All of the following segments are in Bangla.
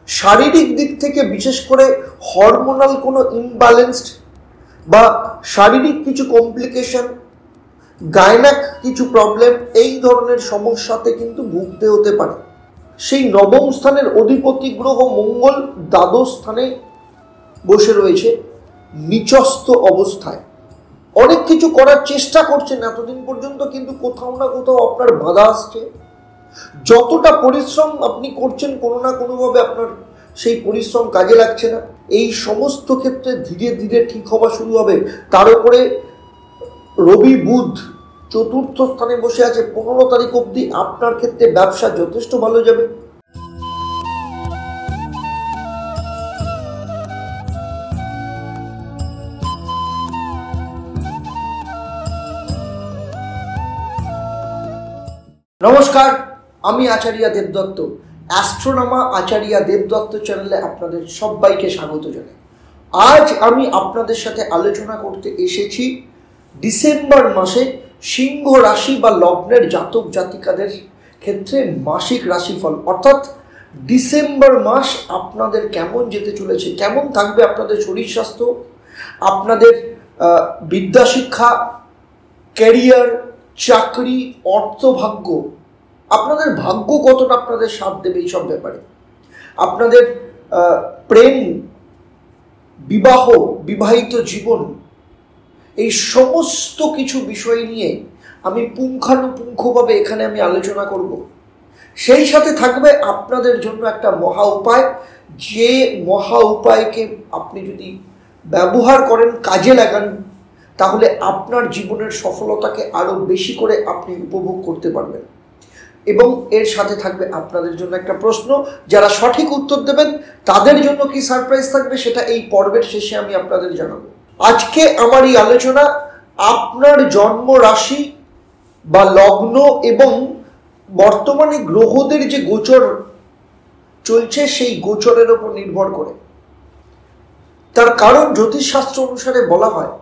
শারীরিক দিক থেকে বিশেষ করে হরমোনাল কোনো ইমব্যালেন্সড বা শারীরিক কিছু কমপ্লিকেশন, গায়নাক কিছু প্রবলেম, এই ধরনের সমস্যাতে কিন্তু ভুগতে হতে পারে। সেই নবম স্থানের অধিপতি গ্রহ মঙ্গল দ্বাদশ স্থানে বসে রয়েছে নিচস্থ অবস্থায়। অনেক কিছু করার চেষ্টা করছেন এতদিন পর্যন্ত, কিন্তু কোথাও না কোথাও আপনার বাধা আসছে। যতটা পরিশ্রম আপনি করছেন কোনো না কোনোভাবে আপনার সেই পরিশ্রম কাজে লাগছে না। এই সমস্ত ক্ষেত্রে ধীরে ধীরে ঠিক হওয়া শুরু হবে। তার উপরে রবি বুধ চতুর্থ স্থানে বসে আছে 15 তারিখ অবধি। আপনার ক্ষেত্রে ব্যবসা যথেষ্ট ভালো যাবে। নমস্কার, আমি আচার্য দেবদত্ত। অ্যাস্ট্রোনমা আচার্য দেবদত্ত চ্যানেলে আপনাদের সবাইকে স্বাগত জানাই। আজ আমি আপনাদের সাথে আলোচনা করতে এসেছি ডিসেম্বর মাসে সিংহ রাশি বা লগ্নের জাতক জাতিকাদের ক্ষেত্রে মাসিক রাশিফল, অর্থাৎ ডিসেম্বর মাস আপনাদের কেমন যেতে চলেছে, কেমন থাকবে আপনাদের শরীর স্বাস্থ্য, আপনাদের বিদ্যাশিক্ষা, ক্যারিয়ার, চাকরি, অর্থভাগ্য, আপনাদের ভাগ্য কতটা আপনাদের সাথ দেবে এইসব ব্যাপারে, আপনাদের প্রেম, বিবাহ, বিবাহিত জীবন, এই সমস্ত কিছু বিষয় নিয়ে আমি পুঙ্খানুপুঙ্খভাবে এখানে আমি আলোচনা করব। সেই সাথে থাকবে আপনাদের জন্য একটা মহা উপায়, যে মহা উপায়কে আপনি যদি ব্যবহার করেন, কাজে লাগান, তাহলে আপনার জীবনের সফলতাকে আরো বেশি করে আপনি উপভোগ করতে পারবেন। এবং এর সাথে থাকবে আপনাদের জন্য একটা প্রশ্ন, যারা সঠিক উত্তর দেবেন তাদের জন্য কি সারপ্রাইজ থাকবে সেটা এই পর্বের শেষে আমি আপনাদের জানাবো। আজকে আমার এই আলোচনা আপনার জন্ম রাশি বা লগ্ন এবং বর্তমানে গ্রহদের যে গোচর চলছে সেই গোচরের উপর নির্ভর করে। তার কারণ জ্যোতিষশাস্ত্র অনুসারে বলা হয়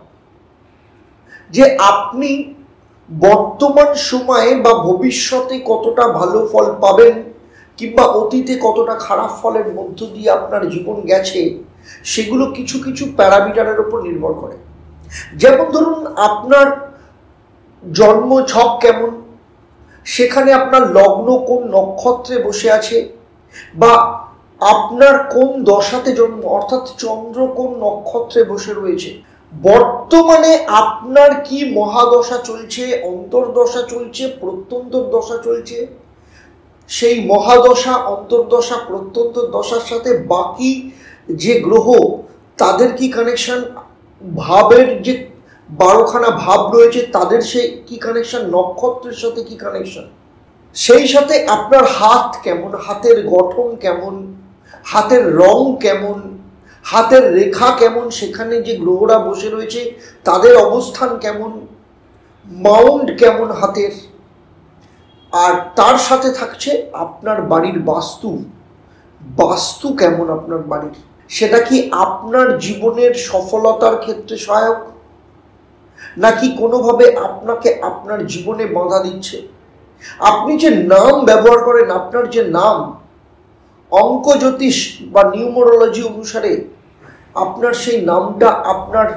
যে আপনি বর্তমান সময়ে বা ভবিষ্যতে কতটা ভালো ফল পাবেন কিংবা অতীতে কতটা খারাপ ফলের মধ্য দিয়ে আপনার জীবন গেছে, সেগুলো কিছু কিছু প্যারামিটারের উপর নির্ভর করে। যেমন ধরুন, আপনার জন্ম ছক কেমন, সেখানে আপনার লগ্ন কোন নক্ষত্রে বসে আছে, বা আপনার কোন দশাতে জন্ম, অর্থাৎ চন্দ্র কোন নক্ষত্রে বসে রয়েছে, বর্তমানে আপনার কি মহাদশা চলছে, অন্তর্দশা চলছে, প্রত্যন্তর দশা চলছে, সেই মহাদশা, অন্তর্দশা, প্রত্যন্তর দশার সাথে বাকি যে গ্রহ তাদের কি কানেকশন, ভাবের যে 12খানা ভাব রয়েছে তাদের সেই কি কানেকশন, নক্ষত্রের সাথে কি কানেকশন, সেই সাথে আপনার হাত কেমন, হাতের গঠন কেমন, হাতের রং কেমন, হাতের রেখা কেমন, সেখানে যে গ্রহরা বসে রয়েছে তাদের অবস্থান কেমন, মাউন্ট কেমন হাতের, আর তার সাথে থাকছে আপনার বাড়ির বাস্তু কেমন আপনার বাড়ির, সেটা কি আপনার জীবনের সফলতার ক্ষেত্রে সহায়ক নাকি কোনোভাবে আপনাকে আপনার জীবনে বাধা দিচ্ছে। আপনি যে নাম ব্যবহার করেন, আপনার যে নাম, অঙ্ক জ্যোতিষ বা নিউমোরোলজি অনুসারে আপনার সেই নামটা আপনার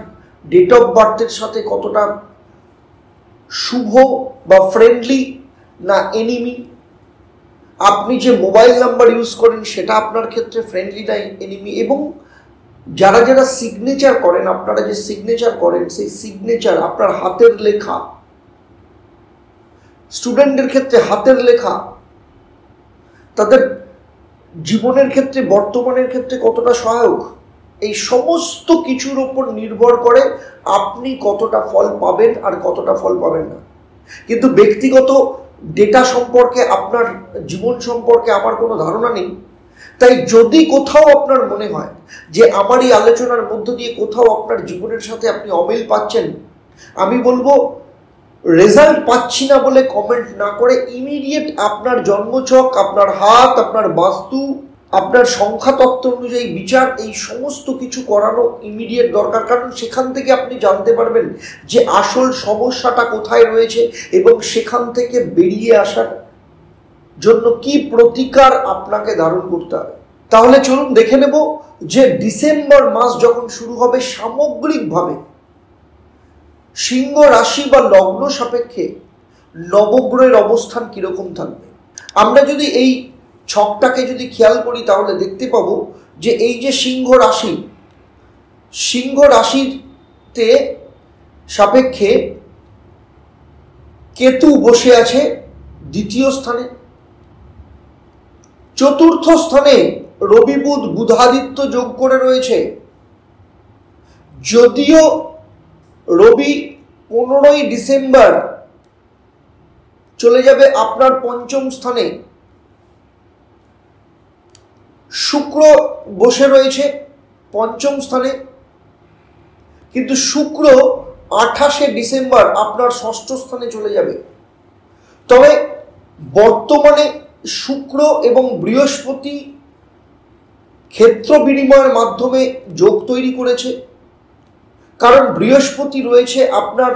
ডেট অফ বার্থের সাথে কতটা শুভ বা ফ্রেন্ডলি না এনিমি। আপনি যে মোবাইল নাম্বার ইউজ করেন সেটা আপনার ক্ষেত্রে ফ্রেন্ডলি না এনিমি। এবং যারা যারা সিগনেচার করেন, আপনারা যে সিগনেচার করেন সেই সিগনেচার, আপনার হাতের লেখা, স্টুডেন্টের ক্ষেত্রে হাতের লেখা তাদের জীবনের ক্ষেত্রে, বর্তমানের ক্ষেত্রে কতটা সহায়ক, এই সমস্ত কিছুর উপর নির্ভর করে আপনি কতটা ফল পাবেন আর কতটা ফল পাবেন না। কিন্তু ব্যক্তিগত ডেটা সম্পর্কে, আপনার জীবন সম্পর্কে আমার কোনো ধারণা নেই। তাই যদি কোথাও আপনার মনে হয় যে আমার এই আলোচনার মধ্য দিয়ে কোথাও আপনার জীবনের সাথে আপনি অমিল পাচ্ছেন, আমি বলবো রেজাল্ট পাচ্ছি না বলে কমেন্ট না করে ইমিডিয়েট আপনার জন্মছক, আপনার হাত, আপনার বাস্তু, আপনার সংখ্যাতত্ত্ব অনুযায়ী বিচার, এই সমস্ত কিছু করানো ইমিডিয়েট দরকার। কারণ সেখান থেকে আপনি জানতে পারবেন যে আসল সমস্যাটা কোথায় রয়েছে এবং সেখান থেকে বেরিয়ে আসার জন্য কি প্রতিকার আপনাকে ধারণ করতে হবে। তাহলে চলুন দেখে নেব যে ডিসেম্বর মাস যখন শুরু হবে সামগ্রিকভাবে সিংহ রাশি বা লগ্ন সাপেক্ষে নবগ্রহের অবস্থান কিরকম থাকবে। আমরা যদি এই ছকটাকে যদি খেয়াল করি তাহলে দেখতে পাবো যে এই যে সিংহ রাশিতে সাপেক্ষে কেতু বসে আছে দ্বিতীয় স্থানে, চতুর্থ স্থানে রবি বুধ বুধাদিত্য যোগ করে রয়েছে। যদিও রবি 15ই ডিসেম্বর চলে যাবে আপনার পঞ্চম স্থানে, শুক্র বসে রয়েছে পঞ্চম স্থানে, কিন্তু শুক্র 28শে ডিসেম্বর আপনার ষষ্ঠ স্থানে চলে যাবে। তবে বর্তমানে শুক্র এবং বৃহস্পতি ক্ষেত্র বিনিময়ের মাধ্যমে যোগ তৈরি করেছে, কারণ বৃহস্পতি রয়েছে আপনার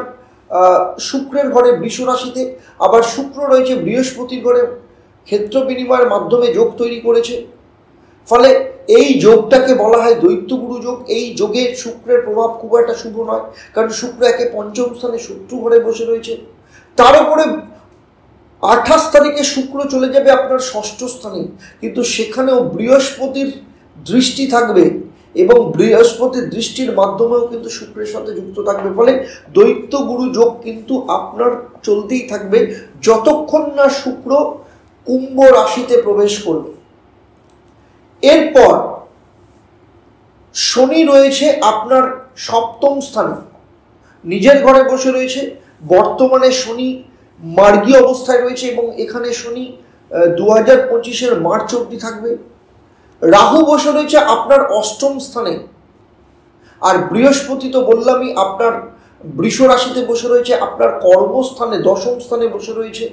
শুক্রের ঘরে বৃষ রাশিতে, আবার শুক্র রয়েছে বৃহস্পতির ঘরে ক্ষেত্র বিনিময়ের মাধ্যমে যোগ তৈরি করেছে। ফলে এই যোগটাকে বলা হয় দৈত্যগুরু যোগ। এই যোগে শুক্রের প্রভাব খুব একটা শুভ নয়, কারণ শুক্র একে পঞ্চম স্থানে শত্রু ঘরে বসে রয়েছে। তার উপরে 28 তারিখে শুক্র চলে যাবে আপনার ষষ্ঠ স্থানে, কিন্তু সেখানেও বৃহস্পতির দৃষ্টি থাকবে এবং বৃহস্পতির দৃষ্টির মাধ্যমেও কিন্তু শুক্রের সাথে যুক্ত থাকবে। ফলে দৈত্য গুরু যোগ কিন্তু আপনার চলতেই থাকবে যতক্ষণ না শুক্র কুম্ভ রাশিতে প্রবেশ করবে। এরপর শনি রয়েছে আপনার সপ্তম স্থানে, নিজের ঘরে বসে রয়েছে। বর্তমানে শনি মার্গী অবস্থায় রয়েছে এবং এখানে শনি 2025-এর মার্চ অবধি থাকবে। রাহু বসে রয়েছে আপনার অষ্টম স্থানে, আর বৃহস্পতি তো বললামই আপনার বৃষ রাশিতে বসে রয়েছে, আপনার কর্মস্থানে দশম স্থানে বসে রয়েছে।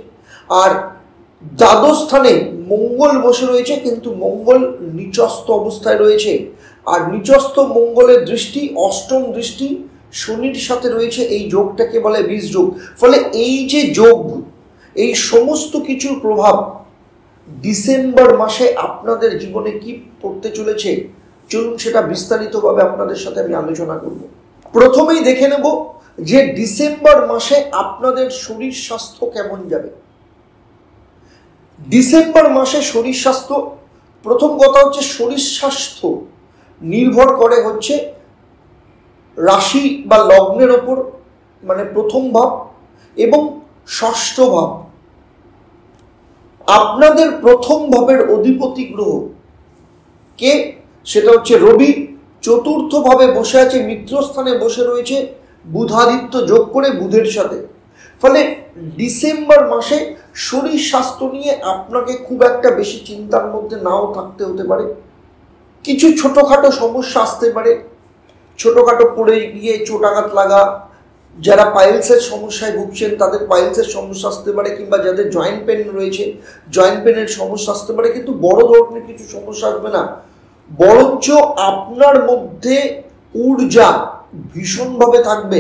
আর দ্বাদশ স্থানে মঙ্গল বসে রয়েছে, কিন্তু মঙ্গল নিচস্থ অবস্থায় রয়েছে, আর নিচস্থ মঙ্গলের দৃষ্টি অষ্টম দৃষ্টি শনির সাথে রয়েছে। এই যোগটাকে বলে বীজ যোগ। ফলে এই যে যোগ, এই সমস্ত কিছুর প্রভাব ডিসেম্বর মাসে আপনাদের জীবনে কি পড়তে চলেছে চলুন সেটা বিস্তারিতভাবে আপনাদের সাথে আমি আলোচনা করব। প্রথমেই দেখে নেব যে ডিসেম্বর মাসে আপনাদের শরীর স্বাস্থ্য কেমন যাবে। ডিসেম্বর মাসে শরীর স্বাস্থ্য, প্রথম কথা হচ্ছে শরীর স্বাস্থ্য নির্ভর করে হচ্ছে রাশি বা লগ্নের ওপর, মানে প্রথম ভাব এবং ষষ্ঠ ভাব। আপনাদের প্রথম ভাবের অধিপতি গ্রহ কে, সেটা হচ্ছে রবি। চতুর্থ ভাবে বসে আছে, মিত্রস্থানে বসে রয়েছে বুধাদিত্য যোগ করে বুধের সাথে। ফলে ডিসেম্বর মাসে শরীর স্বাস্থ্য নিয়ে আপনাকে খুব একটা বেশি চিন্তার মধ্যে নাও থাকতে হতে পারে। কিছু ছোটোখাটো সমস্যা আসতে পারে, ছোটোখাটো পড়ে গিয়ে চোটাঘাত লাগা, যারা পাইলসের সমস্যায় ভুগছেন তাদের পাইলসের সমস্যা আসতে পারে, কিংবা যাদের জয়েন্ট পেন রয়েছে জয়েন্ট পেনের সমস্যা আসতে পারে, কিন্তু বড় ধরনের কিছু সমস্যা আসবে না। বরঞ্চ আপনার মধ্যে ঊর্জা ভীষণভাবে থাকবে,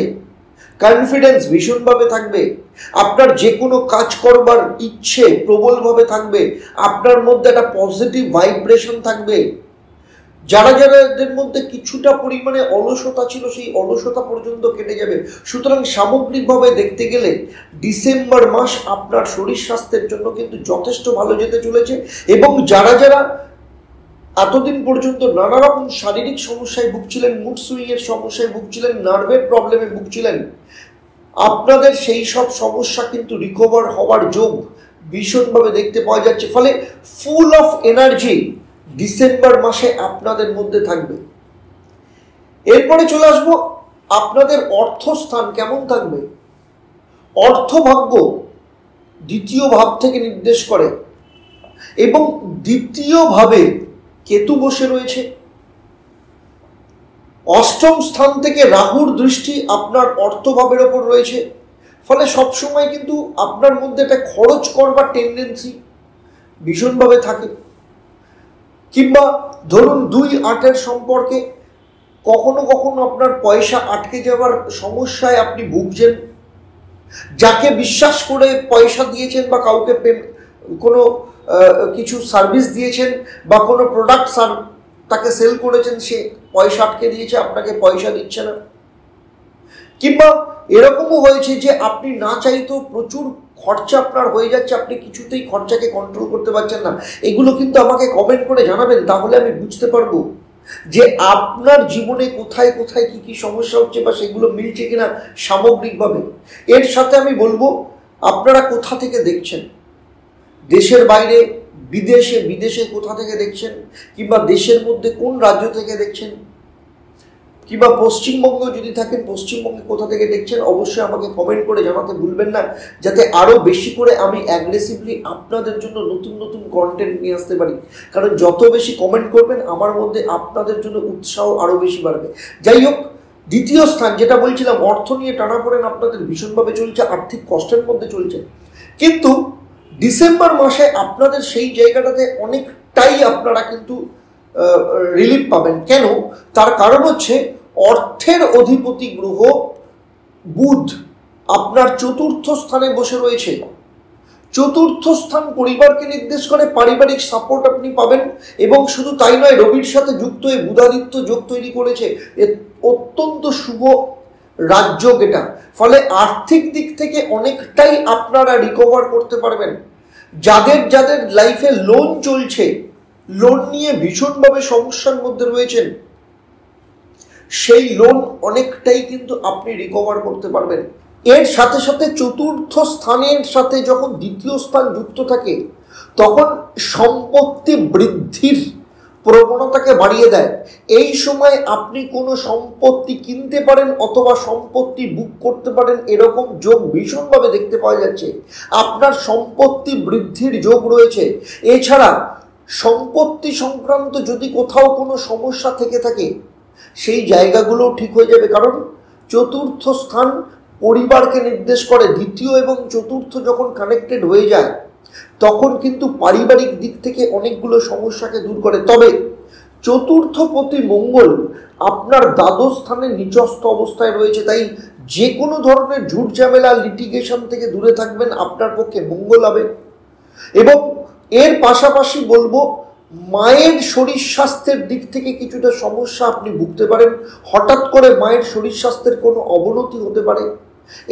কনফিডেন্স ভীষণভাবে থাকবে, আপনার যে কোনো কাজ করবার ইচ্ছে প্রবলভাবে থাকবে, আপনার মধ্যে একটা পজিটিভ ভাইব্রেশন থাকবে। যাদের মধ্যে কিছুটা পরিমাণে অলসতা ছিল সেই অলসতা পর্যন্ত কেটে যাবে। সুতরাং সামগ্রিকভাবে দেখতে গেলে ডিসেম্বর মাস আপনার শরীর স্বাস্থ্যের জন্য কিন্তু যথেষ্ট ভালো যেতে চলেছে। এবং যারা এতদিন পর্যন্ত নানা রকম শারীরিক সমস্যায় ভুগছিলেন, মুড সুইংয়ের সমস্যায় ভুগছিলেন, নার্ভের প্রবলেমে ভুগছিলেন, আপনাদের সেই সব সমস্যা কিন্তু রিকভার হওয়ার যোগ ভীষণভাবে দেখতে পাওয়া যাচ্ছে। ফলে ফুল অফ এনার্জি ডিসেম্বর মাসে আপনাদের মধ্যে থাকবে। এরপরে চলে আসবো আপনাদের অর্থস্থান কেমন থাকবে। অর্থভাগ্য দ্বিতীয় ভাব থেকে নির্দেশ করে এবং দ্বিতীয় ভাবে কেতু বসে রয়েছে। অষ্টম স্থান থেকে রাহুর দৃষ্টি আপনার অর্থভাবের ওপর রয়েছে। ফলে সবসময় কিন্তু আপনার মধ্যে একটা খরচ করবার টেন্ডেন্সি ভীষণভাবে থাকে, কিংবা ধরুন 2-8-এর সম্পর্কে কখনো কখনো আপনার পয়সা আটকে যাওয়ার সমস্যায় আপনি ভুগছেন। যাকে বিশ্বাস করে পয়সা দিয়েছেন বা কাউকে কোনো কিছু সার্ভিস দিয়েছেন বা কোনো প্রোডাক্ট তাকে সেল করেছেন, সে পয়সা আটকে দিয়েছে, আপনাকে পয়সা দিচ্ছে না। কিংবা এরকমও হয়েছে যে আপনি না চাইতেও প্রচুর খরচা আপনার হয়ে যাচ্ছে, আপনি কিছুতেই খরচাকে কন্ট্রোল করতে পারছেন না। এগুলো কিন্তু আমাকে কমেন্ট করে জানাবেন, তাহলে আমি বুঝতে পারবো যে আপনার জীবনে কোথায় কোথায় কি কি সমস্যা হচ্ছে বা সেগুলো মিলছে কিনা সামগ্রিকভাবে। এর সাথে আমি বলবো আপনারা কোথা থেকে দেখছেন, দেশের বাইরে, বিদেশে কোথা থেকে দেখছেন, কিংবা দেশের মধ্যে কোন রাজ্য থেকে দেখছেন, কিংবা পশ্চিমবঙ্গ যদি থাকেন পশ্চিমবঙ্গে কোথা থেকে দেখছেন, অবশ্যই আমাকে কমেন্ট করে জানাতে ভুলবেন না, যাতে আরও বেশি করে আমি অ্যাগ্রেসিভলি আপনাদের জন্য নতুন নতুন কন্টেন্ট নিয়ে আসতে পারি। কারণ যত বেশি কমেন্ট করবেন আমার মধ্যে আপনাদের জন্য উৎসাহ আরও বেশি বাড়বে। যাই হোক, দ্বিতীয় স্থান যেটা বলছিলাম, অর্থ নিয়ে টানাপোড়েন আপনাদের ভীষণভাবে চলছে, আর্থিক কষ্টের মধ্যে চলছে, কিন্তু ডিসেম্বর মাসে আপনাদের সেই জায়গাটাতে অনেকটাই আপনারা কিন্তু রিলিফ পাবেন। কেন? তার কারণ হচ্ছে অর্থের অধিপতি গ্রহ বুধ আপনার চতুর্থ স্থানে বসে রয়েছে। চতুর্থ স্থান পরিবারকে নির্দেশ করে, পারিবারিক সাপোর্ট আপনি পাবেন, এবং শুধু তাই নয়, রবির সাথে যুক্ত হয়ে বুধাদিত্য যোগ তৈরি করেছে, অত্যন্ত শুভ রাজযোগ এটা। ফলে আর্থিক দিক থেকে অনেকটাই আপনারা রিকভার করতে পারবেন। যাদের যাদের লাইফে লোন চলছে, লোন নিয়ে ভীষণভাবে সমস্যার মধ্যে রয়েছেন, সেই লোন অনেকটাই কিন্তু আপনি রিকভার করতে পারবেন। এর সাথে সাথে চতুর্থ স্থানের সাথে যখন দ্বিতীয় স্থান যুক্ত থাকে, তখন সম্পত্তি বৃদ্ধির প্রবণতাকে বাড়িয়ে দেয়। এই সময় আপনি কোনো সম্পত্তি কিনতে পারেন অথবা সম্পত্তি বুক করতে পারেন, এরকম যোগ ভীষণভাবে দেখতে পাওয়া যাচ্ছে। আপনার সম্পত্তি বৃদ্ধির যোগ রয়েছে। এছাড়া সম্পত্তি সংক্রান্ত যদি কোথাও কোনো সমস্যা থেকে থাকে, সেই জায়গাগুলো ঠিক হয়ে যাবে। কারণ চতুর্থ স্থান পরিবারকে নির্দেশ করে, দ্বিতীয় এবং চতুর্থ যখন কানেক্টেড হয়ে যায় তখন কিন্তু পারিবারিক দিক থেকে অনেকগুলো সমস্যাকে দূর করে। তবে চতুর্থপতি মঙ্গল আপনার দ্বাদশ স্থানে নিচস্থ অবস্থায় রয়েছে, তাই যে কোনো ধরনের ঝুট ঝামেলা লিটিগেশন থেকে দূরে থাকবেন, আপনার পক্ষে মঙ্গল হবে। এবং এর পাশাপাশি বলবো, মায়ের শরীর স্বাস্থ্যের দিক থেকে কিছুটা সমস্যা আপনি ভুগতে পারেন। হঠাৎ করে মায়ের শরীর স্বাস্থ্যের কোনো অবনতি হতে পারে,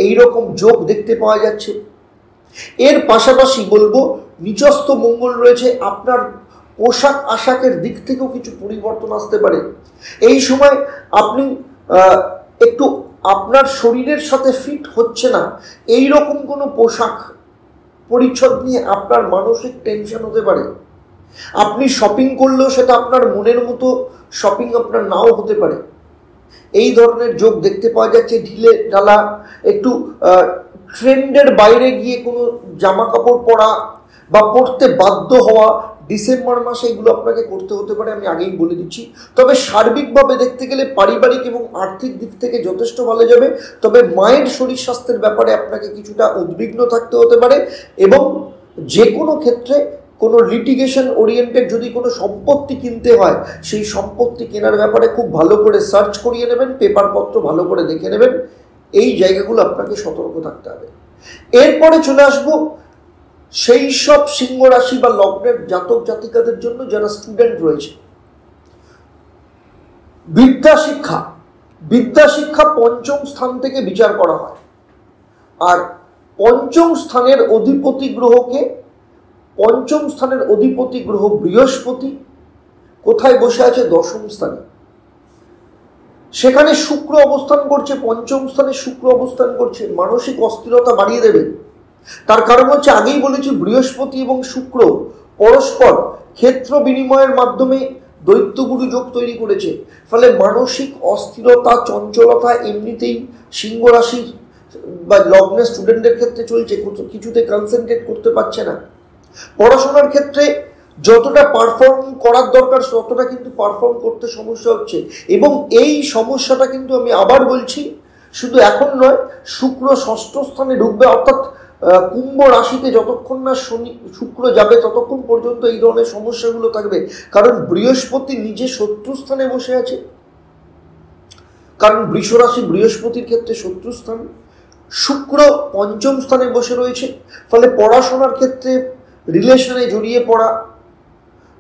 এই রকম যোগ দেখতে পাওয়া যাচ্ছে। এর পাশাপাশি বলবো, নিচস্থ মঙ্গল রয়েছে, আপনার পোশাক আশাকের দিক থেকেও কিছু পরিবর্তন আসতে পারে। এই সময় আপনি একটু আপনার শরীরের সাথে ফিট হচ্ছে না, এই রকম কোনো পোশাক পরিচ্ছদ নিয়ে আপনার মানসিক টেনশন হতে পারে। আপনি শপিং করলেও সেটা আপনার মনের মতো শপিং আপনার নাও হতে পারে। এই ধরনের যোগ দেখতে পাওয়া যাচ্ছে। ঢিলে ঢালা, একটু ট্রেন্ডের বাইরে গিয়ে কোনো জামা কাপড় পরা বা পরতে বাধ্য হওয়া, ডিসেম্বর মাসে এগুলো আপনাকে করতে হতে পারে, আমি আগেই বলে দিচ্ছি। তবে সার্বিকভাবে দেখতে গেলে পারিবারিক এবং আর্থিক দিক থেকে যথেষ্ট ভালো যাবে। তবে মায়ের শরীর স্বাস্থ্যের ব্যাপারে আপনাকে কিছুটা উদ্বিগ্ন থাকতে হতে পারে, এবং যে কোনো ক্ষেত্রে কোনো লিটিগেশন ওরিয়েন্টেড যদি কোনো সম্পত্তি কিনতে হয়, সেই সম্পত্তি কেনার ব্যাপারে খুব ভালো করে সার্চ করিয়ে নেবেন, পেপারপত্র ভালো করে দেখে নেবেন। এই জায়গাগুলো আপনাকে সতর্ক থাকতে হবে। এরপরে চলে আসবো সেই সব সিংহ রাশি বা লগ্নের জাতক জাতিকাদের জন্য যারা স্টুডেন্ট রয়েছে। বিদ্যা শিক্ষা পঞ্চম স্থান থেকে বিচার করা হয়, আর পঞ্চম স্থানের অধিপতি গ্রহ বৃহস্পতি কোথায় বসে আছে? দশম স্থানে। সেখানে শুক্র অবস্থান করছে, পঞ্চম স্থানে শুক্র অবস্থান করছে, মানসিক অস্থিরতা বাড়িয়ে দেবে। তার কারণ হচ্ছে, আগেই বলেছি, বৃহস্পতি এবং শুক্র পরস্পর ক্ষেত্র বিনিময়ের মাধ্যমে দৈত্যগুরু যোগ তৈরি করেছে। ফলে মানসিক অস্থিরতা, চঞ্চলতা এমনিতেই সিংহ রাশির বা লগ্নের স্টুডেন্টদের ক্ষেত্রে চলছে, কিছুতে কনসেন্ট্রেট করতে পারছে না। পড়াশোনার ক্ষেত্রে যতটা পারফর্ম করার দরকার ততটা কিন্তু পারফর্ম করতে সমস্যা হচ্ছে। এবং এই সমস্যাটা কিন্তু আমি আবার বলছি, শুধু এখন নয়, শুক্র ষষ্ঠ স্থানে ঢুকবে, অর্থাৎ কুম্ভ রাশিতে যতক্ষণ না শুক্র যাবে ততক্ষণ পর্যন্ত এই ধরনের সমস্যাগুলো থাকবে। কারণ বৃহস্পতি নিজে শত্রু স্থানে বসে আছে, কারণ বৃষ রাশি বৃহস্পতির ক্ষেত্রে শত্রু স্থান। শুক্র পঞ্চম স্থানে বসে রয়েছে, ফলে পড়াশোনার ক্ষেত্রে রিলেশনে জড়িয়ে পড়া,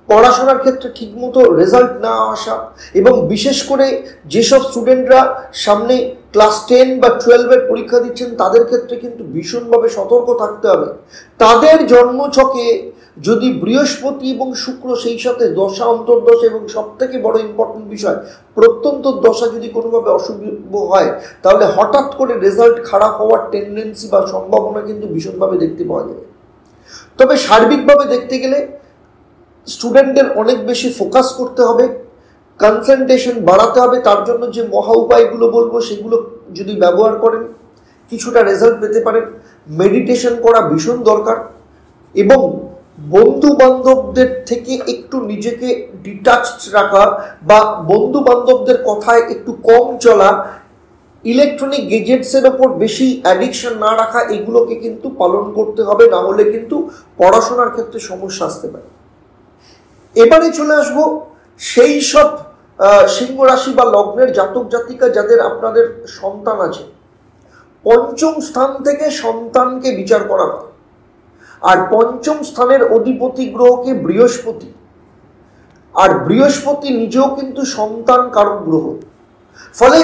পড়াশোনার ক্ষেত্রে ঠিকমতো রেজাল্ট না আসা, এবং বিশেষ করে যেসব স্টুডেন্টরা সামনে ক্লাস 10 বা 12-এর পরীক্ষা দিচ্ছেন তাদের ক্ষেত্রে কিন্তু ভীষণভাবে সতর্ক থাকতে হবে। তাদের জন্মছকে যদি বৃহস্পতি এবং শুক্র, সেই সাথে দশা অন্তর্দশা, এবং সব থেকে বড় ইম্পর্টেন্ট বিষয় প্রত্যন্তর দশা যদি কোনোভাবে অশুভ হয়, তাহলে হঠাৎ করে রেজাল্ট খারাপ হওয়ার টেন্ডেন্সি বা সম্ভাবনা কিন্তু ভীষণভাবে দেখতে পাওয়া যাবে। তবে সার্বিকভাবে দেখতে গেলে স্টুডেন্টদের অনেক বেশি ফোকাস করতে হবে, কনসেন্ট্রেশন বাড়াতে হবে। তার জন্য যে মহা উপায়গুলো বলবো সেগুলো যদি ব্যবহার করেন কিছুটা রেজাল্ট পেতে পারেন। মেডিটেশন করা ভীষণ দরকার, এবং বন্ধু বান্ধবদের থেকে একটু নিজেকে ডিটাচড রাখা বা বন্ধু বান্ধবদের কথায় একটু কম চলা, ইলেকট্রনিক গেজেটসের ওপর বেশি অ্যাডিকশন না রাখা, এগুলোকে কিন্তু পালন করতে হবে, না হলে কিন্তু পড়াশোনার ক্ষেত্রে সমস্যা আসতে পারে। এবারে চলে আসবো সেই সব সিংহ রাশি বা লগ্নের জাতক জাতিকা যাদের আপনাদের সন্তান আছে। পঞ্চম স্থান থেকে সন্তানকে বিচার করা হয়, আর পঞ্চম স্থানের অধিপতি গ্রহকে বৃহস্পতি, আর বৃহস্পতি নিজেও কিন্তু সন্তান কারক গ্রহ। ফলে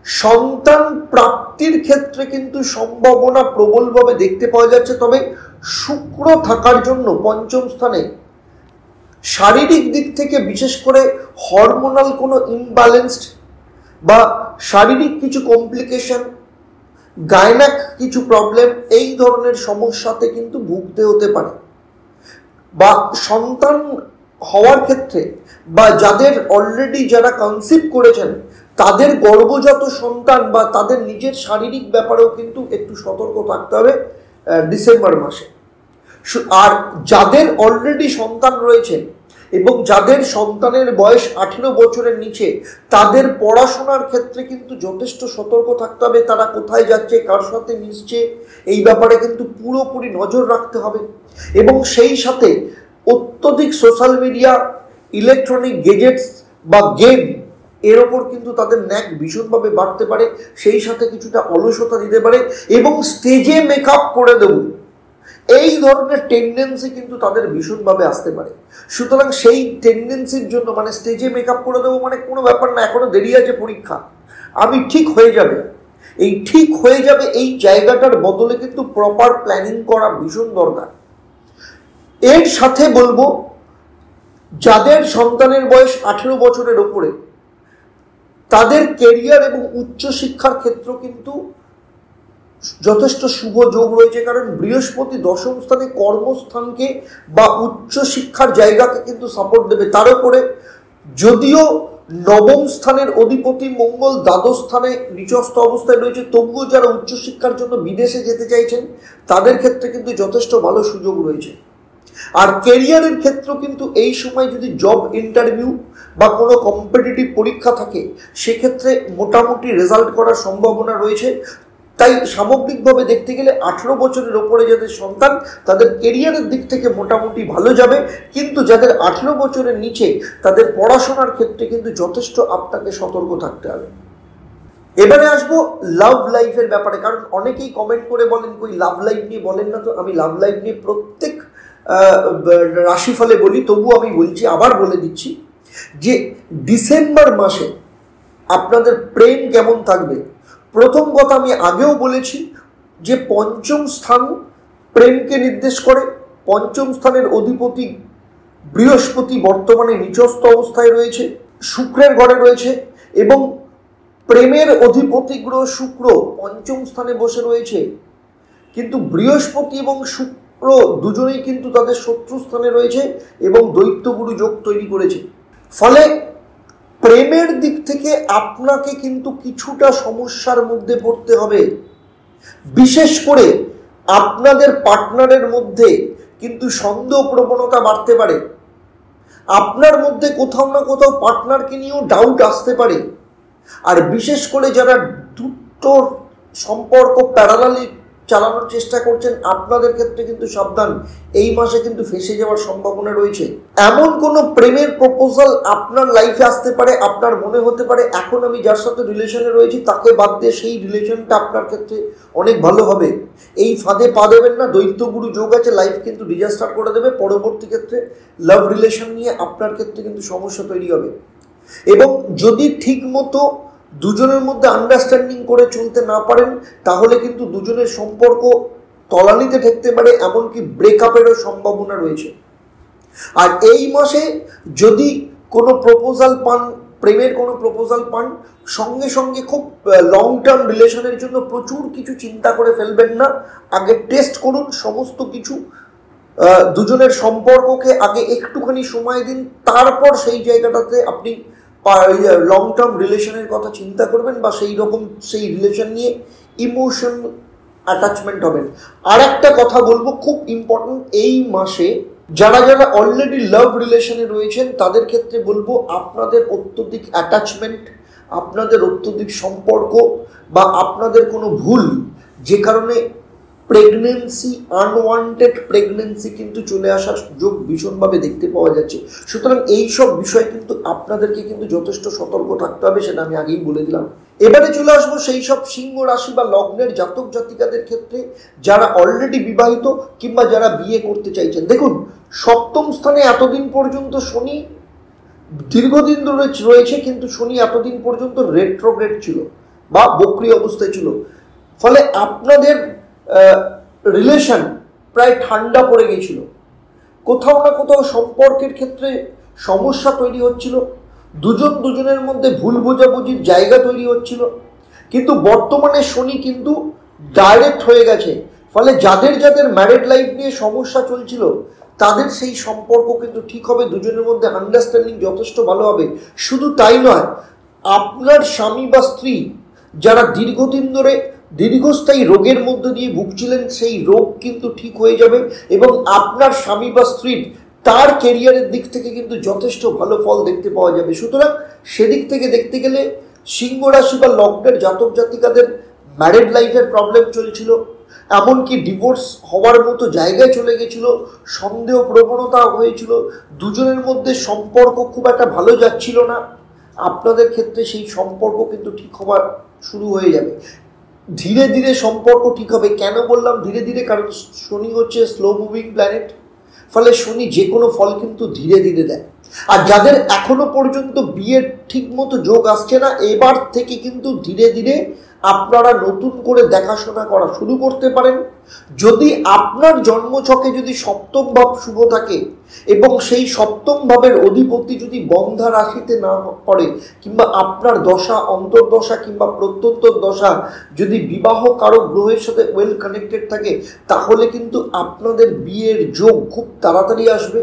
সন্তান প্রাপ্তির ক্ষেত্রে কিন্তু সম্ভাবনা প্রবলভাবে দেখতে পাওয়া যাচ্ছে। তবে শুক্র থাকার জন্য পঞ্চম স্থানে শারীরিক দিক থেকে বিশেষ করে হরমোনাল কোনো ইমব্যালেন্সড বা শারীরিক কিছু কমপ্লিকেশন, গাইনাক কিছু প্রবলেম, এই ধরনের সমস্যাতে কিন্তু ভুগতে হতে পারে। বা সন্তান হওয়ার ক্ষেত্রে বা যাদের অলরেডি যারা কনসিভ করেছেন তাদের গর্ভজাত সন্তান বা তাদের নিজের শারীরিক ব্যাপারেও কিন্তু একটু সতর্ক থাকতে হবে ডিসেম্বর মাসে। আর যাদের অলরেডি সন্তান রয়েছে এবং যাদের সন্তানের বয়স 18 বছরের নিচে, তাদের পড়াশোনার ক্ষেত্রে কিন্তু যথেষ্ট সতর্ক থাকতে হবে। তারা কোথায় যাচ্ছে, কার সাথে মিশছে, এই ব্যাপারে কিন্তু পুরোপুরি নজর রাখতে হবে। এবং সেই সাথে অত্যধিক সোশ্যাল মিডিয়া, ইলেকট্রনিক গেজেটস বা গেম, এর ওপর কিন্তু তাদের ন্যাক ভীষণভাবে বাড়তে পারে। সেই সাথে কিছুটা অলসতা দিতে পারে, এবং স্টেজে মেকআপ করে দেব, এই ধরনের টেন্ডেন্সি কিন্তু তাদের ভীষণভাবে আসতে পারে। সুতরাং সেই টেন্ডেন্সির জন্য, মানে স্টেজে মেকআপ করে দেবো মানে কোনো ব্যাপার না, এখনো দেরি আছে পরীক্ষা, আমি ঠিক হয়ে যাবে, এই ঠিক হয়ে যাবে এই জায়গাটার বদলে কিন্তু প্রপার প্ল্যানিং করা ভীষণ দরকার। এর সাথে বলবো যাদের সন্তানের বয়স 18 বছরের ওপরে, তাদের কেরিয়ার এবং উচ্চশিক্ষার ক্ষেত্র কিন্তু যথেষ্ট শুভ যোগ রয়েছে। কারণ বৃহস্পতি দশম স্থানে কর্মস্থানকে বা উচ্চশিক্ষার জায়গাকে কিন্তু সাপোর্ট দেবে। তার উপরে যদিও নবম স্থানের অধিপতি মঙ্গল দ্বাদশ স্থানে নিচস্থ অবস্থায় রয়েছে, তবুও যারা উচ্চশিক্ষার জন্য বিদেশে যেতে চাইছেন তাদের ক্ষেত্রে কিন্তু যথেষ্ট ভালো সুযোগ রয়েছে। আর কেরিয়ারের ক্ষেত্র কিন্তু এই সময় যদি জব ইন্টারভিউ বা কোনো কম্পিটিটিভ পরীক্ষা থাকে, সেক্ষেত্রে মোটামুটি রেজাল্ট করার সম্ভাবনা রয়েছে। তাই সামগ্রিকভাবে দেখতে গেলে 18 বছরের ওপরে যাদের সন্তান, তাদের কেরিয়ারের দিক থেকে মোটামুটি ভালো যাবে। কিন্তু যাদের 18 বছরের নিচে, তাদের পড়াশোনার ক্ষেত্রে কিন্তু যথেষ্ট আপনাকে সতর্ক থাকতে হবে। এবারে আসবো লাভ লাইফের ব্যাপারে, কারণ অনেকেই কমেন্ট করে বলেন কই লাভ লাইফ নিয়ে বলেন না। তো আমি লাভ লাইফ নিয়ে প্রত্যেক রাশিফলে বলি, তবু আমি বলছি, আবার বলে দিচ্ছি যে ডিসেম্বর মাসে আপনাদের প্রেম কেমন থাকবে। প্রথম কথা আমি আগেও বলেছি যে পঞ্চম স্থান প্রেমকে নির্দেশ করে। পঞ্চম স্থানের অধিপতি বৃহস্পতি বর্তমানে নিচস্থ অবস্থায় রয়েছে, শুক্রের ঘরে রয়েছে, এবং প্রেমের অধিপতি গ্রহ শুক্র পঞ্চম স্থানে বসে রয়েছে। কিন্তু বৃহস্পতি এবং শুক্র দুজনেই কিন্তু তাদের শত্রু স্থানে রয়েছে এবং দৈত্যগুরু যোগ তৈরি করেছে। ফলে প্রেমের দিক থেকে আপনাকে কিন্তু কিছুটা সমস্যার মধ্যে পড়তে হবে। বিশেষ করে আপনাদের পার্টনারের মধ্যে কিন্তু সন্দেহ প্রবণতা বাড়তে পারে। আপনার মধ্যে কোথাও না কোথাও পার্টনারকে নিয়েও ডাউট আসতে পারে। আর বিশেষ করে যারা দুটো সম্পর্ক প্যারালালি চালানোর চেষ্টা করছেন, আপনাদের ক্ষেত্রে কিন্তু সাবধান, এই মাসে কিন্তু ফেঁসে যাওয়ার সম্ভাবনা রয়েছে। এমন কোনো প্রেমের প্রপোজাল আপনার লাইফে আসতে পারে, আপনার মনে হতে পারে এখন আমি যার সাথে রিলেশনে রয়েছি তাকে বাদ দিয়ে সেই রিলেশনটা আপনার ক্ষেত্রে অনেক ভালো হবে। এই ফাঁদে পা দেবেন না, দৈত্যগুরু যোগ আছে, লাইফ কিন্তু ডিজাস্টার করে দেবে। পরবর্তী ক্ষেত্রে লাভ রিলেশন নিয়ে আপনার ক্ষেত্রে কিন্তু সমস্যা তৈরি হবে। এবং যদি ঠিক মতো দুজনের মধ্যে আন্ডারস্ট্যান্ডিং করে চলতে না পারেন, তাহলে কিন্তু দুজনের সম্পর্ক তলানিতে ঠেকতে পারে, এমনকি ব্রেকআপেরও সম্ভাবনা রয়েছে। আর এই মাসে যদি কোনো প্রপোজাল পান, প্রেমের কোনো প্রপোজাল পান, সঙ্গে সঙ্গে খুব লং টার্ম রিলেশনের জন্য প্রচুর কিছু চিন্তা করে ফেলবেন না। আগে টেস্ট করুন সমস্ত কিছু, দুজনের সম্পর্ককে আগে একটুখানি সময় দিন, তারপর সেই জায়গাটাতে আপনি লং টার্ম রিলেশনের কথা চিন্তা করবেন বা সেই রিলেশন নিয়ে ইমোশন অ্যাটাচমেন্ট হবেন। আর একটা কথা বলবো খুব ইম্পর্টেন্ট, এই মাসে যারা অলরেডি লাভ রিলেশনে রয়েছেন তাদের ক্ষেত্রে বলবো আপনাদের অত্যধিক অ্যাটাচমেন্ট, আপনাদের অত্যধিক সম্পর্ক বা আপনাদের কোনো ভুল, যে কারণে প্রেগনেন্সি, আনওয়ান্টেড প্রেগনেন্সি কিন্তু চলে আসার সুযোগ ভীষণভাবে দেখতে পাওয়া যাচ্ছে। সুতরাং এই সব বিষয় কিন্তু আপনাদেরকে কিন্তু যথেষ্ট সতর্ক থাকতে হবে, সেটা আমি আগেই বলে দিলাম। এবারে চলে আসবো সেই সব সিংহ রাশি বা লগ্নের জাতক জাতিকাদের ক্ষেত্রে যারা অলরেডি বিবাহিত কিংবা যারা বিয়ে করতে চাইছেন। দেখুন, সপ্তম স্থানে এতদিন পর্যন্ত শনি দীর্ঘদিন ধরে রয়েছে, কিন্তু শনি এতদিন পর্যন্ত রেট্রোগ্রেড ছিল বা বক্রী অবস্থায় ছিল। ফলে আপনাদের রিলেশন প্রায় ঠান্ডা পড়ে গিয়েছিল, কোথাও না কোথাও সম্পর্কের ক্ষেত্রে সমস্যা তৈরি হচ্ছিল, দুজনের মধ্যে ভুল বোঝাবুঝির জায়গা তৈরি হচ্ছিল। কিন্তু বর্তমানে শনি কিন্তু ডাইরেক্ট হয়ে গেছে, ফলে যাদের ম্যারিড লাইফ নিয়ে সমস্যা চলছিল তাদের সেই সম্পর্ক কিন্তু ঠিক হবে, দুজনের মধ্যে আন্ডারস্ট্যান্ডিং যথেষ্ট ভালো হবে। শুধু তাই নয়, আপনার স্বামী বা স্ত্রী যারা দীর্ঘদিন ধরে দীর্ঘস্থায়ী রোগের মধ্যে দিয়ে ভুগছিলেন, সেই রোগ কিন্তু ঠিক হয়ে যাবে এবং আপনার স্বামী বা স্ত্রীর তার ক্যারিয়ারের দিক থেকে কিন্তু যথেষ্ট ভালো ফল দেখতে পাওয়া যাবে। সুতরাং সেদিক থেকে দেখতে গেলে সিংহ রাশি বা লগ্নের জাতক জাতিকাদের ম্যারিড লাইফের প্রবলেম চলছিল, এমনকি ডিভোর্স হওয়ার মতো জায়গায় চলে গেছিল, সন্দেহ প্রবণতা হয়েছিল, দুজনের মধ্যে সম্পর্ক খুব একটা ভালো যাচ্ছিল না। আপনাদের ক্ষেত্রে সেই সম্পর্ক কিন্তু ঠিক হওয়ার শুরু হয়ে যাবে, ধীরে ধীরে সম্পর্ক ঠিক হবে। কেন বললাম ধীরে ধীরে? কারণ শনি হচ্ছে স্লো মুভিং প্ল্যানেট, ফলে শনি যে কোনো ফল কিন্তু ধীরে ধীরে দেয়। আর যাদের এখনো পর্যন্ত বিয়ের ঠিক মতো যোগ আসছে না, এবার থেকে কিন্তু ধীরে ধীরে আপনারা নতুন করে দেখাশোনা করা শুরু করতে পারেন। যদি আপনার জন্মছকে যদি সপ্তম ভাব শুভ থাকে এবং সেই সপ্তম ভাবের অধিপতি যদি বন্ধা রাশিতে না পড়ে, কিংবা আপনার দশা, অন্তর্দশা কিংবা প্রত্যন্তর দশা যদি বিবাহ কারক গ্রহের সাথে ওয়েল কানেক্টেড থাকে, তাহলে কিন্তু আপনাদের বিয়ের যোগ খুব তাড়াতাড়ি আসবে।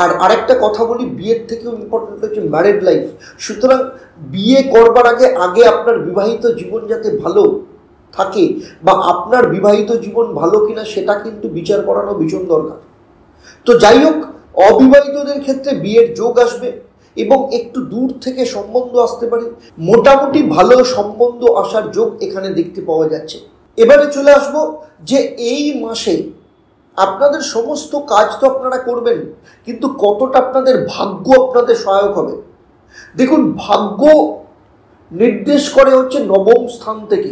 আর আরেকটা কথা বলি, বিয়ের থেকেও ইম্পর্টেন্ট হচ্ছে ম্যারিড লাইফ। সুতরাং বিয়ে করবার আগে আপনার বিবাহিত জীবন যাতে ভালো থাকে বা আপনার বিবাহিত জীবন ভালো কিনা সেটা কিন্তু বিচার করানো ভীষণ দরকার। তো যাই হোক, অবিবাহিতদের ক্ষেত্রে বিয়ের যোগ আসবে এবং একটু দূর থেকে সম্বন্ধ আসতে পারে, মোটামুটি ভালো সম্বন্ধ আসার যোগ এখানে দেখতে পাওয়া যাচ্ছে। এবারে চলে আসবো যে এই মাসে আপনাদের সমস্ত কাজ তো আপনারা করবেন, কিন্তু কতটা আপনাদের ভাগ্য আপনাদের সহায়ক হবে। দেখুন, ভাগ্য নির্দেশ করে হচ্ছে নবম স্থান থেকে,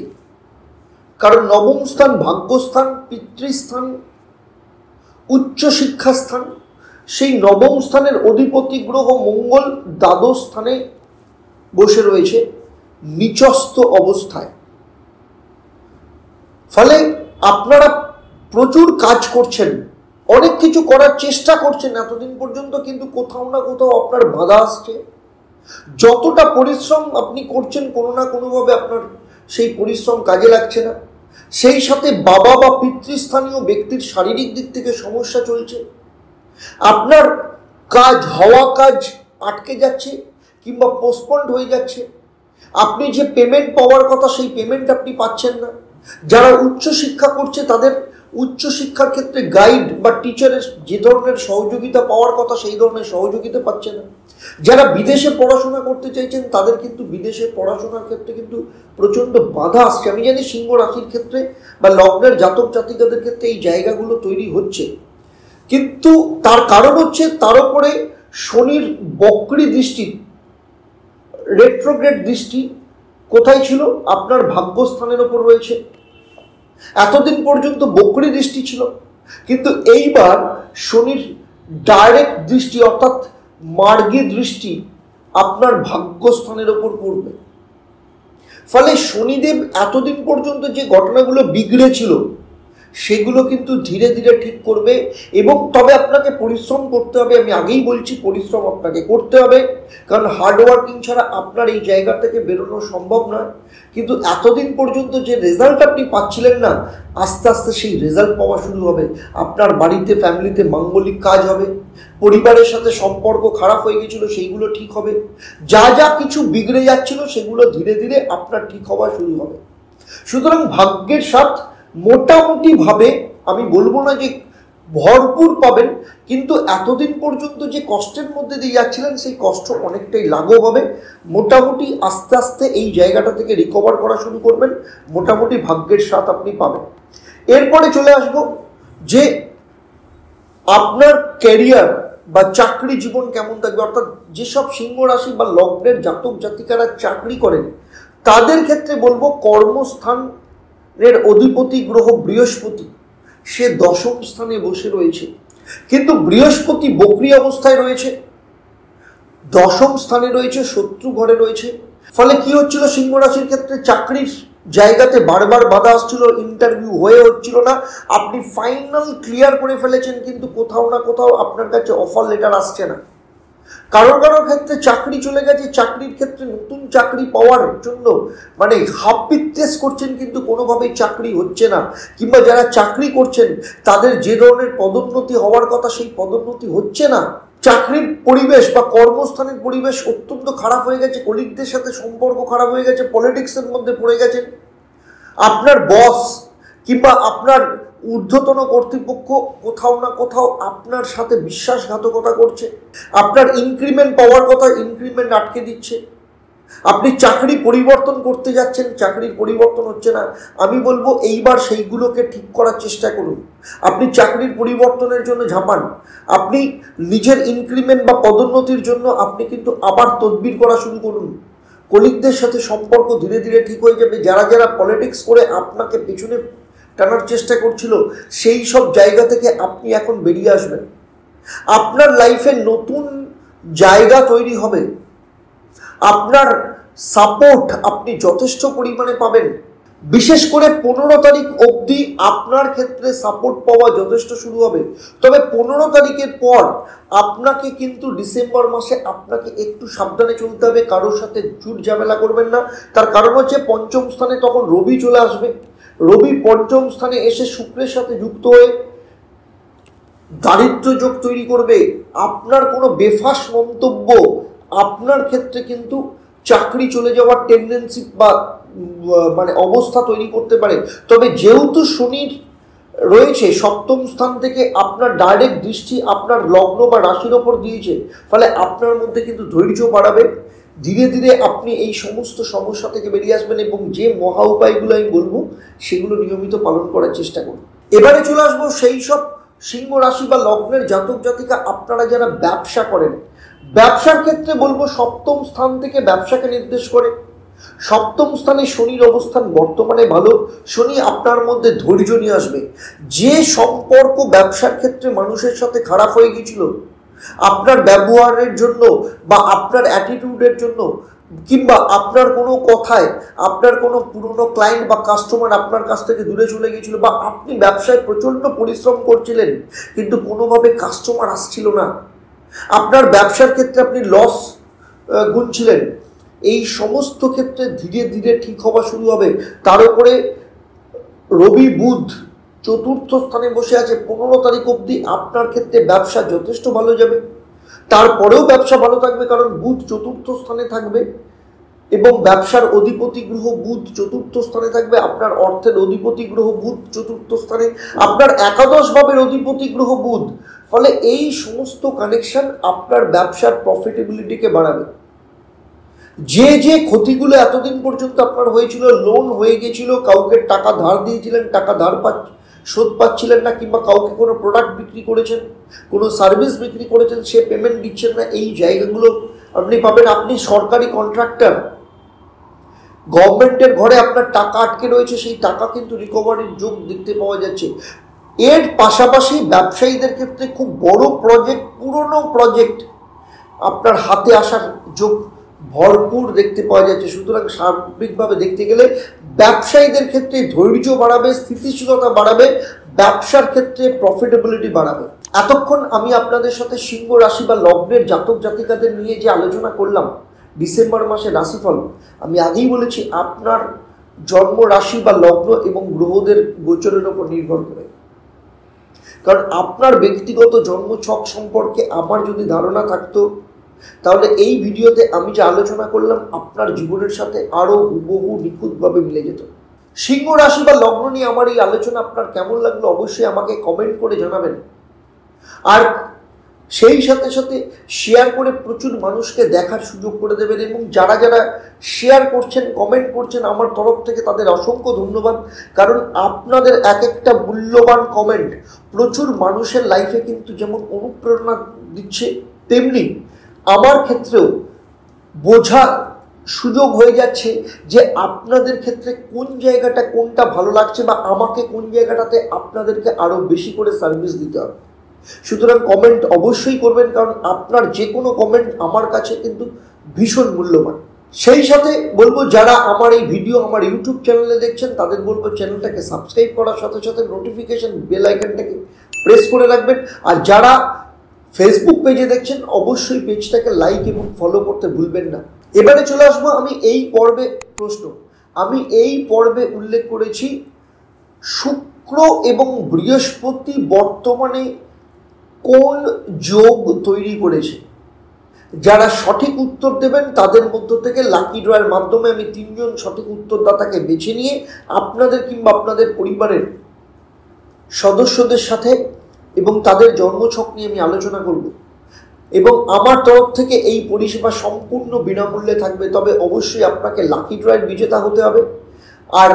কারণ নবম স্থান ভাগ্যস্থান, পিতৃস্থান, উচ্চশিক্ষাস্থান। সেই নবম স্থানের অধিপতি গ্রহ মঙ্গল দ্বাদশ স্থানে বসে রয়েছে নিচস্থ অবস্থায়। ফলে আপনারা প্রচুর কাজ করছেন, অনেক কিছু করার চেষ্টা করছেন এতদিন পর্যন্ত, কিন্তু কোথাও না কোথাও আপনার বাধা আসছে। যতটা পরিশ্রম আপনি করছেন, কোনো না কোনোভাবে আপনার সেই পরিশ্রম কাজে লাগছে না। সেই সাথে বাবা বা পিতৃস্থানীয় ব্যক্তির শারীরিক দিক থেকে সমস্যা চলছে, আপনার হওয়া কাজ আটকে যাচ্ছে কিংবা পোস্টপন্ড হয়ে যাচ্ছে। আপনি যে পেমেন্ট পাওয়ার কথা সেই পেমেন্ট আপনি পাচ্ছেন না। যারা উচ্চশিক্ষা করছে তাদের উচ্চশিক্ষার ক্ষেত্রে গাইড বা টিচারের যে ধরনের সহযোগিতা পাওয়ার কথা সেই ধরনের সহযোগিতা পাচ্ছে না। যারা বিদেশে পড়াশোনা করতে চাইছেন তাদের কিন্তু বিদেশে পড়াশোনার ক্ষেত্রে কিন্তু প্রচণ্ড বাধা আসছে। আমি জানি সিংহ রাশির ক্ষেত্রে বা লগ্নের জাতক জাতিকাদের ক্ষেত্রে এই জায়গাগুলো তৈরি হচ্ছে, কিন্তু তার কারণ হচ্ছে তার উপরে শনির বক্রী দৃষ্টি, রেট্রোগ্রেড দৃষ্টি কোথায় ছিল? আপনার ভাগ্যস্থানের ওপর রয়েছে। এতদিন পর্যন্ত বক্রী দৃষ্টি ছিল, কিন্তু এইবার শনির ডাইরেক্ট দৃষ্টি অর্থাৎ মার্গী দৃষ্টি আপনার ভাগ্যস্থানের ওপর পড়বে। ফলে শনিদেব এতদিন পর্যন্ত যে ঘটনাগুলো বিগড়েছিল সেগুলো কিন্তু ধীরে ধীরে ঠিক করবে। এবং তবে আপনাকে পরিশ্রম করতে হবে, আমি আগেই বলছি পরিশ্রম আপনাকে করতে হবে, কারণ হার্ডওয়ার্কিং ছাড়া আপনার এই জায়গা থেকে বেরোনো সম্ভব নয়। কিন্তু এতদিন পর্যন্ত যে রেজাল্ট আপনি পাচ্ছিলেন না, আস্তে আস্তে সেই রেজাল্ট পাওয়া শুরু হবে। আপনার বাড়িতে ফ্যামিলিতে মাঙ্গলিক কাজ হবে, পরিবারের সাথে সম্পর্ক খারাপ হয়ে গেছিল সেইগুলো ঠিক হবে, যা যা কিছু বিগড়ে যাচ্ছিল সেগুলো ধীরে ধীরে আপনার ঠিক হওয়া শুরু হবে। সুতরাং ভাগ্যের সাথ মোটামুটি ভাবে, আমি বলবো না যে ভরপুর পাবেন, কিন্তু এতদিন পর্যন্ত যে কষ্টের মধ্যে দিয়ে যাচ্ছিলেন সেই কষ্ট অনেকটাই লাঘব হবে। মোটামুটি আস্তে আস্তে এই জায়গাটা থেকে রিকভার করা শুরু করবেন, মোটামুটি ভাগ্যের সাথ আপনি পাবেন। এরপরে চলে আসব যে আপনার ক্যারিয়ার বা চাকরি জীবন কেমন থাকবে। অর্থাৎ যেসব সিংহ রাশি বা লগ্নের জাতক জাতিকারা চাকরি করেন তাদের ক্ষেত্রে বলবো কর্মস্থানের অধিপতি গ্রহ বৃহস্পতি সে দশম স্থানে বসে রয়েছে, কিন্তু বৃহস্পতি বক্রী অবস্থায় রয়েছে, দশম স্থানে রয়েছে, শত্রু ঘরে রয়েছে। ফলে কি হচ্ছিল, সিংহ রাশির ক্ষেত্রে চাকরির জায়গাতে বারবার বাধা আসছিল, ইন্টারভিউ হয়ে হচ্ছিল না, আপনি ফাইনাল ক্লিয়ার করে ফেলেছেন কিন্তু কোথাও না কোথাও আপনার কাছে অফার লেটার আসছে না। কারোর কারোর ক্ষেত্রে চাকরি চলে গেছে, চাকরির ক্ষেত্রে নতুন চাকরি পাওয়ার জন্য মানে হাফ বিটটেস করছেন কিন্তু কোনোভাবেই চাকরি হচ্ছে না। কিংবা যারা চাকরি করছেন তাদের যে ধরনের পদোন্নতি হওয়ার কথা সেই পদোন্নতি হচ্ছে না। চাকরির পরিবেশ বা কর্মস্থানের পরিবেশ অত্যন্ত খারাপ হয়ে গেছে, কলিগদের সাথে সম্পর্ক খারাপ হয়ে গেছে, পলিটিক্সের মধ্যে পড়ে গেছেন। আপনার বস কিংবা আপনার ঊর্ধ্বতন কর্তৃপক্ষ কোথাও না কোথাও আপনার সাথে বিশ্বাসঘাতকতা করছে, আপনার ইনক্রিমেন্ট পাওয়ার কথা ইনক্রিমেন্ট আটকে দিচ্ছে। আপনি চাকরি পরিবর্তন করতে যাচ্ছেন, চাকরির পরিবর্তন হচ্ছে না। আমি বলবো এইবার সেইগুলোকে ঠিক করার চেষ্টা করুন। আপনি চাকরির পরিবর্তনের জন্য ঝাঁপান, আপনি নিজের ইনক্রিমেন্ট বা পদোন্নতির জন্য আপনি কিন্তু আবার তদবির করা শুরু করুন। কলিগদের সাথে সম্পর্ক ধীরে ধীরে ঠিক হয়ে যাবে। যারা যারা পলিটিক্স করে আপনাকে পেছনে টানার চেষ্টা করছিল সেই সব জায়গা থেকে আপনি এখন বেরিয়ে আসবেন। আপনার লাইফে নতুন জায়গা তৈরি হবে, আপনার সাপোর্ট আপনি যথেষ্ট পরিমাণে পাবেন। বিশেষ করে 15 তারিখ অবধি আপনার ক্ষেত্রে সাপোর্ট পাওয়া যথেষ্ট শুরু হবে। তবে 15 তারিখের পর আপনাকে কিন্তু ডিসেম্বর মাসে আপনাকে একটু সাবধানে চলতে হবে, কারোর সাথে ঝুট ঝামেলা করবেন না। তার কারণ হচ্ছে পঞ্চম স্থানে তখন রবি চলে আসবে। রবি পঞ্চম স্থানে এসে শুক্রের সাথে যুক্ত হয়ে দারিদ্র্য যোগ তৈরি করবে। আপনার কোনো বেফাস মন্তব্য আপনার ক্ষেত্রে কিন্তু চাকরি চলে যাওয়ার টেন্ডেন্সি বা মানে অবস্থা তৈরি করতে পারে। তবে যেহেতু শনির রয়েছে সপ্তম স্থান থেকে আপনার ডাইরেক্ট দৃষ্টি আপনার লগ্ন বা রাশির ওপর দিয়েছে, ফলে আপনার মধ্যে কিন্তু ধৈর্য বাড়াবে। ধীরে ধীরে আপনি এই সমস্ত সমস্যা থেকে বেরিয়ে আসবেন এবং যে মহা উপায়গুলো আমি বলবো সেগুলো নিয়মিত পালন করার চেষ্টা করুন। এবারে চলে আসবো সেই সব সিংহ রাশি বা লগ্নের জাতক জাতিকা আপনারা যারা ব্যবসা করেন। ব্যবসার ক্ষেত্রে বলবো সপ্তম স্থান থেকে ব্যবসাকে নির্দেশ করে। সপ্তম স্থানে শনির অবস্থান বর্তমানে ভালো। শনি আপনার মধ্যে ধৈর্য নিয়ে আসবে। যে সম্পর্ক ব্যবসার ক্ষেত্রে মানুষের সাথে খারাপ হয়ে গিয়েছিল আপনার ব্যবহারের জন্য বা আপনার অ্যাটিটিউডের জন্য, কিংবা আপনার কোনো কথায় আপনার কোনো পুরনো ক্লায়েন্ট বা কাস্টমার আপনার কাছ থেকে দূরে চলে গিয়েছিল, বা আপনি ব্যবসায় প্রচণ্ড পরিশ্রম করছিলেন কিন্তু কোনোভাবে কাস্টমার আসছিল না, আপনার ব্যবসার ক্ষেত্রে আপনি লস গুনছিলেন, এই সমস্ত ক্ষেত্রে ধীরে ধীরে ঠিক হওয়া শুরু হবে। তার উপরে রবি বুধ চতুর্থ স্থানে বসে আছে। 15 তারিখ অবধি আপনার ক্ষেত্রে ব্যবসা যথেষ্ট ভালো যাবে। তারপরেও ব্যবসা ভালো থাকবে কারণ বুধ চতুর্থ স্থানে থাকবে। এবং ব্যবসার অধিপতি গ্রহ বুধ চতুর্থ স্থানে থাকবে, আপনার অর্থের অধিপতি গ্রহ বুধ চতুর্থ স্থানে, আপনার একাদশ ভাবের অধিপতি গ্রহ বুধ। ফলে এই সমস্ত কানেকশন আপনার ব্যবসার প্রফিটেবিলিটিকে বাড়াবে। যে যে ক্ষতিগুলো এতদিন পর্যন্ত আপনার হয়েছিল, লোন হয়ে গেছিল, কাউকে টাকা ধার দিয়েছিলেন, টাকা ধার শোধ পাচ্ছিলেন না, কিংবা কাউকে কোনো প্রোডাক্ট বিক্রি করেছেন, কোনো সার্ভিস বিক্রি করেছেন, সে পেমেন্ট দিচ্ছেন না, এই জায়গাগুলো আপনি পাবেন। আপনি সরকারি কন্ট্রাক্টর, গভর্নমেন্টের ঘরে আপনার টাকা আটকে রয়েছে, সেই টাকা কিন্তু রিকভারির যোগ দেখতে পাওয়া যাচ্ছে। এর পাশাপাশি ব্যবসায়ীদের ক্ষেত্রে খুব বড় প্রজেক্ট, পুরনো প্রজেক্ট আপনার হাতে আসার যোগ ভরপুর দেখতে পাওয়া যাচ্ছে। সুতরাং সার্বিকভাবে দেখতে গেলে ব্যবসায়ীদের ক্ষেত্রে ধৈর্য বাড়াবে, স্থিতিশীলতা বাড়াবে, ব্যবসার ক্ষেত্রে প্রফিটেবিলিটি বাড়াবে। এতক্ষণ আমি আপনাদের সাথে সিংহ রাশি বা লগ্নের জাতক জাতিকাদের নিয়ে যে আলোচনা করলাম ডিসেম্বর মাসে রাশিফল, আমি আগেই বলেছি আপনার জন্ম রাশি বা লগ্ন এবং গ্রহদের গোচরের উপর নির্ভর করে। কারণ আপনার ব্যক্তিগত জন্মছক সম্পর্কে আমার যদি ধারণা থাকতো, তাহলে এই ভিডিওতে আমি যে আলোচনা করলাম আপনার জীবনের সাথে আরও হুবহু নিখুঁতভাবে মিলে যেত। সিংহ রাশি বা লগ্ন নিয়ে আমার এই আলোচনা আপনার কেমন লাগলো অবশ্যই আমাকে কমেন্ট করে জানাবেন। আর সেই সাথে সাথে শেয়ার করে প্রচুর মানুষকে দেখার সুযোগ করে দেবেন। এবং যারা যারা শেয়ার করছেন, কমেন্ট করছেন, আমার তরফ থেকে তাদের অসংখ্য ধন্যবাদ। কারণ আপনাদের এক একটা মূল্যবান কমেন্ট প্রচুর মানুষের লাইফে কিন্তু যেমন অনুপ্রেরণা দিচ্ছে, তেমনি আমার ক্ষেত্রেও বোঝার সুযোগ হয়ে যাচ্ছে যে আপনাদের ক্ষেত্রে কোন জায়গাটা কোনটা ভালো লাগছে, বা আমাকে কোন জায়গাটাতে আপনাদেরকে আরও বেশি করে সার্ভিস দিতে হবে। সুতরাং কমেন্ট অবশ্যই করবেন, কারণ আপনার যে কোনো কমেন্ট আমার কাছে কিন্তু ভীষণ মূল্যবান। সেই সাথে বলবো, যারা আমার এই ভিডিও আমার ইউটিউব চ্যানেলে দেখছেন তাদের বলবো চ্যানেলটাকে সাবস্ক্রাইব করার সাথে সাথে নোটিফিকেশন বেল আইকনটাকে প্রেস করে রাখবেন। আর যারা ফেসবুক পেজে দেখছেন অবশ্যই পেজটাকে লাইক এবং ফলো করতে ভুলবেন না। এবারে চলে আসবো আমি এই পর্বে প্রশ্ন। আমি এই পর্বে উল্লেখ করেছি শুক্র এবং বৃহস্পতি বর্তমানে কোন যোগ তৈরি করেছে। যারা সঠিক উত্তর দেবেন তাদের মধ্য থেকে লাকি ড্রয়ের মাধ্যমে আমি 3 জন সঠিক উত্তরদাতাকে বেছে নিয়ে আপনাদের কিংবা আপনাদের পরিবারের সদস্যদের সাথে এবং তাদের জন্মছক নিয়ে আমি আলোচনা করব। এবং আমার তরফ থেকে এই পরিষেবা সম্পূর্ণ বিনামূল্যে থাকবে। তবে অবশ্যই আপনাকে লাকি ড্রয়ের বিজেতা হতে হবে। আর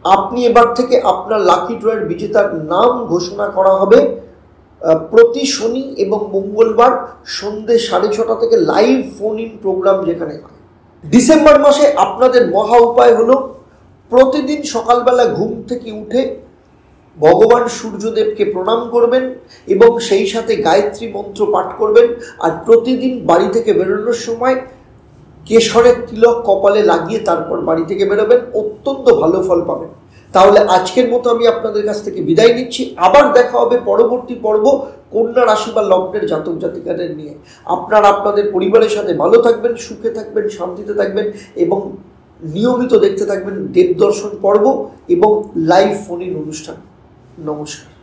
আপনি এবার থেকে আপনার লাকি ড্রয়ের বিজেতার নাম ঘোষণা করা হবে প্রতি শনি এবং মঙ্গলবার সন্ধ্যে 6:30 থেকে লাইভ ফোন ইন প্রোগ্রাম যেখানে হয়। ডিসেম্বর মাসে আপনাদের মহা উপায় হলো প্রতিদিন সকালবেলা ঘুম থেকে উঠে ভগবান সূর্যদেবকে প্রণাম করবেন এবং সেই সাথে গায়ত্রী মন্ত্র পাঠ করবেন। আর প্রতিদিন বাড়ি থেকে বেরোনোর সময় কেশরের তিলক কপালে লাগিয়ে তারপর বাড়ি থেকে বেরোবেন, অত্যন্ত ভালো ফল পাবেন। তাহলে আজকের মতো আমি আপনাদের কাছ থেকে বিদায় নিচ্ছি। আবার দেখা হবে পরবর্তী পর্ব কন্যা রাশি বা লগ্নের জাতক জাতিকাদের নিয়ে। আপনারা আপনাদের পরিবারের সাথে ভালো থাকবেন, সুখে থাকবেন, শান্তিতে থাকবেন এবং নিয়মিত দেখতে থাকবেন দেবদর্শন পর্ব এবং লাইভ ফোন ইন অনুষ্ঠান। নমস্কার।